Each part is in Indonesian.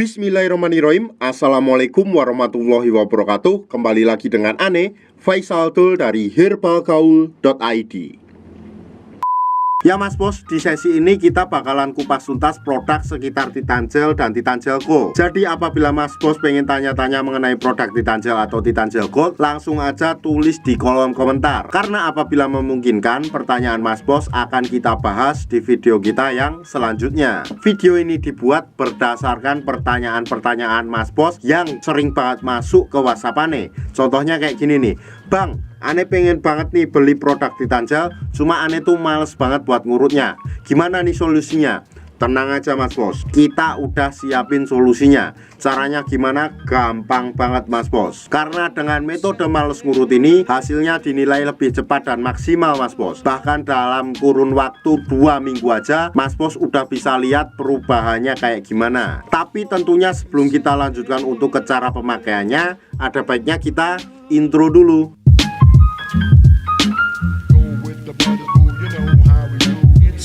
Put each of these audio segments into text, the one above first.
Bismillahirrahmanirrahim. Assalamualaikum warahmatullahi wabarakatuh. Kembali lagi dengan Ane Faisal Tul dari herbalgaul.id. Ya Mas Bos, di sesi ini kita bakalan kupas tuntas produk sekitar Titan Gel dan Titan Gel Gold. Jadi apabila Mas Bos pengen tanya-tanya mengenai produk Titan Gel atau Titan Gel Gold, langsung aja tulis di kolom komentar. Karena apabila memungkinkan, pertanyaan Mas Bos akan kita bahas di video kita yang selanjutnya. Video ini dibuat berdasarkan pertanyaan-pertanyaan Mas Bos yang sering banget masuk ke WhatsApp Ane. Contohnya kayak gini nih, Bang, Ane pengen banget nih beli produk Titan Gel, cuma Ane tuh males banget buat ngurutnya. Gimana nih solusinya? Tenang aja Mas Bos, kita udah siapin solusinya. Caranya gimana? Gampang banget Mas Bos. Karena dengan metode males ngurut ini, hasilnya dinilai lebih cepat dan maksimal Mas Bos. Bahkan dalam kurun waktu 2 minggu aja, Mas Bos udah bisa lihat perubahannya kayak gimana. Tapi tentunya sebelum kita lanjutkan untuk ke cara pemakaiannya, ada baiknya kita intro dulu.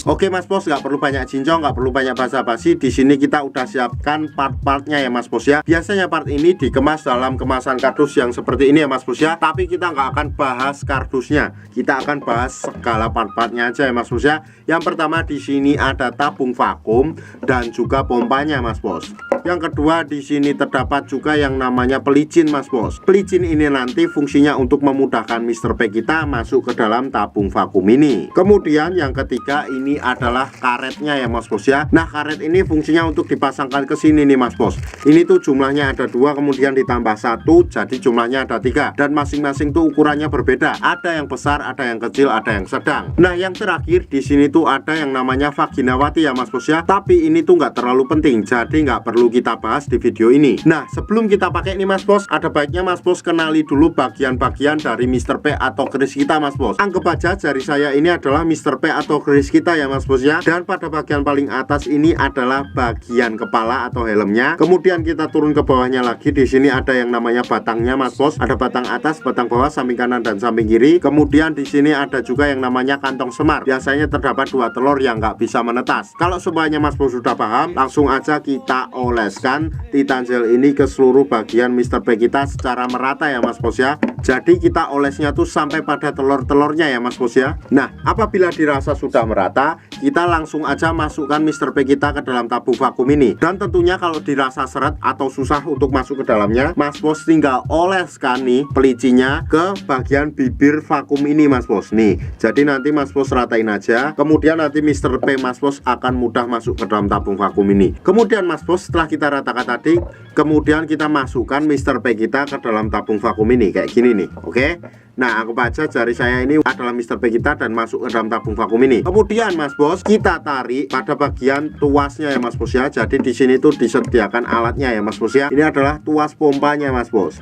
Oke Mas Bos, nggak perlu banyak cincong, nggak perlu banyak basa-basi. Di sini kita udah siapkan part-partnya ya Mas Bos ya. Biasanya part ini dikemas dalam kemasan kardus yang seperti ini ya Mas Bos ya. Tapi kita nggak akan bahas kardusnya, kita akan bahas segala part-partnya aja ya Mas Bos ya. Yang pertama di sini ada tabung vakum dan juga pompanya Mas Bos. Yang kedua di sini terdapat juga yang namanya pelicin Mas Bos. Pelicin ini nanti fungsinya untuk memudahkan Mr. P kita masuk ke dalam tabung vakum ini. Kemudian yang ketiga ini adalah karetnya ya Mas Bos ya. Nah karet ini fungsinya untuk dipasangkan ke sini nih Mas Bos. Ini tuh jumlahnya ada 2 kemudian ditambah 1, jadi jumlahnya ada 3 dan masing-masing tuh ukurannya berbeda. Ada yang besar, ada yang kecil, ada yang sedang. Nah yang terakhir di sini tuh ada yang namanya vaginawati ya Mas Bos ya. Tapi ini tuh nggak terlalu penting, jadi nggak perlu kita bahas di video ini. Nah sebelum kita pakai ini Mas Bos, ada baiknya Mas Bos kenali dulu bagian-bagian dari Mr. P atau keris kita Mas Bos. Anggap aja jari saya ini adalah Mr. P atau keris kita ya Mas Bos ya. Dan pada bagian paling atas ini adalah bagian kepala atau helmnya. Kemudian kita turun ke bawahnya lagi. Di sini ada yang namanya batangnya Mas Bos. Ada batang atas, batang bawah, samping kanan dan samping kiri. Kemudian di sini ada juga yang namanya kantong semar. Biasanya terdapat 2 telur yang nggak bisa menetas. Kalau semuanya Mas Bos sudah paham, langsung aja kita oleskan Titan Gel ini ke seluruh bagian Mr. P kita secara merata ya Mas Bos ya. Jadi kita olesnya tuh sampai pada telur-telurnya ya Mas Bos ya. Nah apabila dirasa sudah merata, kita langsung aja masukkan Mr. P kita ke dalam tabung vakum ini. Dan tentunya kalau dirasa seret atau susah untuk masuk ke dalamnya, Mas Bos tinggal oleskan nih pelicinya ke bagian bibir vakum ini Mas Bos. Nih, jadi nanti Mas Bos ratain aja. Kemudian nanti Mr. P Mas Bos akan mudah masuk ke dalam tabung vakum ini. Kemudian Mas Bos setelah kita ratakan tadi, kemudian kita masukkan Mr. P kita ke dalam tabung vakum ini kayak gini nih. Oke. Nah, aku baca jari saya ini adalah Mr. P kita dan masuk ke dalam tabung vakum ini. Kemudian Mas Bos, kita tarik pada bagian tuasnya ya Mas Bos ya. Jadi di sini tuh disediakan alatnya ya Mas Bos ya. Ini adalah tuas pompanya Mas Bos.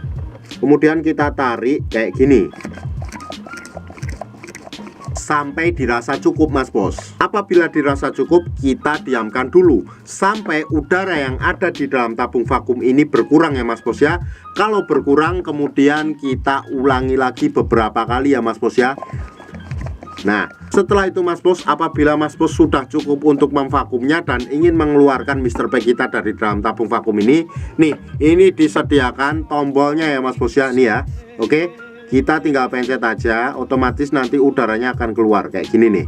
Kemudian kita tarik kayak gini sampai dirasa cukup Mas Bos. Apabila dirasa cukup, kita diamkan dulu sampai udara yang ada di dalam tabung vakum ini berkurang ya Mas Bos ya. Kalau berkurang kemudian kita ulangi lagi beberapa kali ya Mas Bos ya. Nah setelah itu Mas Bos, apabila Mas Bos sudah cukup untuk memvakumnya dan ingin mengeluarkan Mr. P kita dari dalam tabung vakum ini, nih ini disediakan tombolnya ya Mas Bos ya. Nih ya, oke. Kita tinggal pencet aja, otomatis nanti udaranya akan keluar kayak gini nih.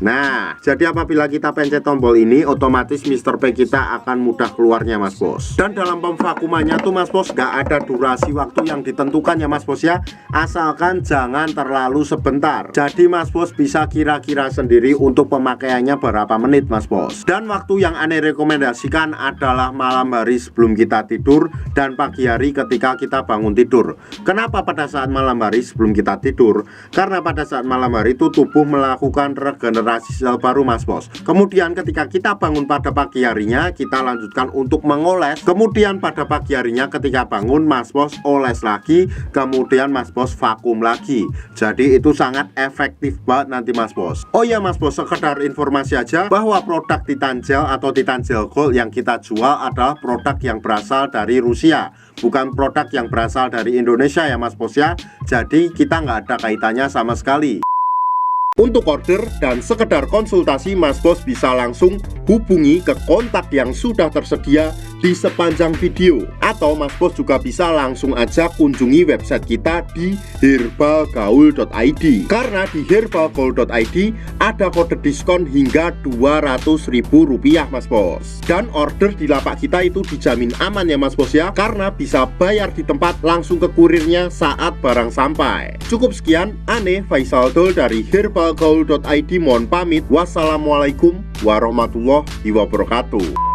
Nah, jadi apabila kita pencet tombol ini, otomatis Mr. P kita akan mudah keluarnya Mas Bos. Dan dalam pemvakumannya tuh Mas Bos gak ada durasi waktu yang ditentukan ya Mas Bos ya. Asalkan jangan terlalu sebentar. Jadi Mas Bos bisa kira-kira sendiri untuk pemakaiannya berapa menit Mas Bos. Dan waktu yang Ane rekomendasikan adalah malam hari sebelum kita tidur dan pagi hari ketika kita bangun tidur. Kenapa pada saat malam hari sebelum kita tidur? Karena pada saat malam hari itu tubuh melakukan regenerasi sel baru Mas Bos. Kemudian ketika kita bangun pada pagi harinya, kita lanjutkan untuk mengoles. Kemudian pada pagi harinya ketika bangun Mas Bos oles lagi, kemudian Mas Bos vakum lagi. Jadi itu sangat efektif banget nanti Mas Bos. Oh ya Mas Bos, sekedar informasi aja bahwa produk Titan Gel atau Titan Gel Gold yang kita jual adalah produk yang berasal dari Rusia, bukan produk yang berasal dari Indonesia ya Mas Bos ya. Jadi kita nggak ada kaitannya sama sekali. Untuk order dan sekedar konsultasi, Mas Bos bisa langsung hubungi ke kontak yang sudah tersedia di sepanjang video, atau Mas Bos juga bisa langsung aja kunjungi website kita di herbalgaul.id, karena di herbalgaul.id ada kode diskon hingga Rp200.000 Mas Bos. Dan order di lapak kita itu dijamin aman ya Mas Bos ya, karena bisa bayar di tempat langsung ke kurirnya saat barang sampai. Cukup sekian, Ane Faisal Dol dari herbalgaul.id mohon pamit. Wassalamualaikum warahmatullahi wabarakatuh.